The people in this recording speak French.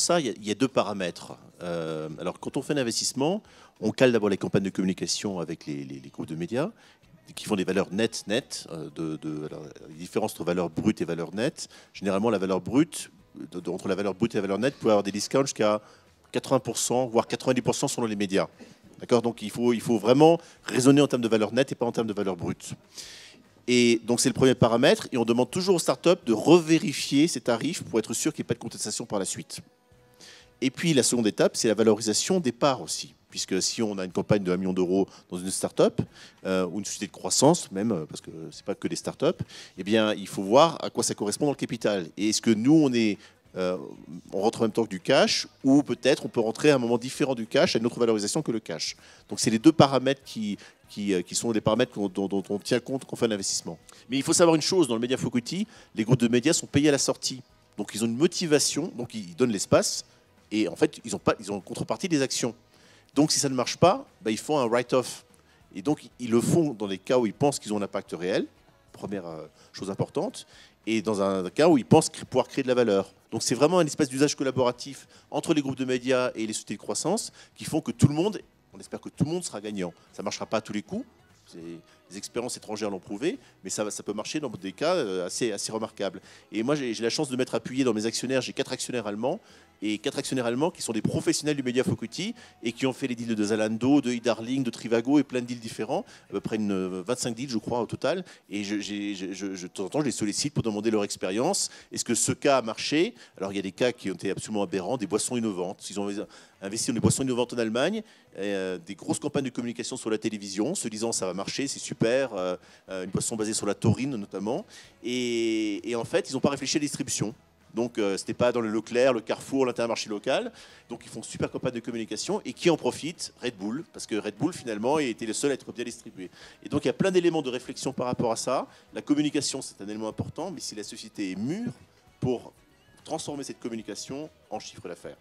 ça, il y a deux paramètres. Alors, quand on fait un investissement, on cale d'abord les campagnes de communication avec les groupes de médias qui font des valeurs nettes, alors, la différence entre valeur brute et valeur nette. Généralement, la valeur brute, entre la valeur brute et la valeur nette, peut avoir des discounts jusqu'à 80%, voire 90% selon les médias. D'accord. Donc, il faut vraiment raisonner en termes de valeur nette et pas en termes de valeur brute. Et donc, c'est le premier paramètre. Et on demande toujours aux startups de revérifier ces tarifs pour être sûr qu'il n'y ait pas de contestation par la suite. Et puis, la seconde étape, c'est la valorisation des parts aussi. Puisque si on a une campagne de 1 million d'euros dans une start-up, ou une société de croissance même, parce que ce n'est pas que des start-up, eh bien, il faut voir à quoi ça correspond dans le capital. Et est-ce que nous, on rentre en même temps que du cash, ou peut-être on peut rentrer à un moment différent du cash, à une autre valorisation que le cash. Donc, c'est les deux paramètres qui sont des paramètres dont on tient compte quand on fait un investissement. Mais il faut savoir une chose, dans le Media for Equity, les groupes de médias sont payés à la sortie. Donc, ils ont une motivation, donc ils donnent l'espace, et en fait, ils ont en contrepartie des actions. Donc, si ça ne marche pas, ils font un write-off. Et donc, ils le font dans les cas où ils pensent qu'ils ont un impact réel, première chose importante, et dans un cas où ils pensent pouvoir créer de la valeur. Donc, c'est vraiment un espèce d'usage collaboratif entre les groupes de médias et les sociétés de croissance qui font que tout le monde, on espère que tout le monde sera gagnant. Ça ne marchera pas à tous les coups. Les expériences étrangères l'ont prouvé, mais ça peut marcher dans des cas assez remarquables. Et moi, j'ai la chance de m'être appuyé dans mes actionnaires. J'ai 4 actionnaires allemands, et 4 actionnaires allemands qui sont des professionnels du Media for Equity et qui ont fait les deals de Zalando, de e-Darling, de Trivago et plein de deals différents, à peu près 25 deals, je crois, au total. Et de temps en temps, je les sollicite pour demander leur expérience. Est-ce que ce cas a marché? Alors, il y a des cas qui ont été absolument aberrants, des boissons innovantes. Ils ont investi dans des boissons innovantes en Allemagne, des grosses campagnes de communication sur la télévision, se disant ça va marcher, c'est super, une boisson basée sur la taurine notamment. Et en fait, ils n'ont pas réfléchi à la distribution. Donc, ce n'était pas dans le Leclerc, le Carrefour, l'Intermarché local. Donc, ils font super campagne de communication. Et qui en profite? Red Bull. Parce que Red Bull, finalement, était le seul à être bien distribué. Et donc, il y a plein d'éléments de réflexion par rapport à ça. La communication, c'est un élément important. Mais si la société est mûre pour transformer cette communication en chiffre d'affaires.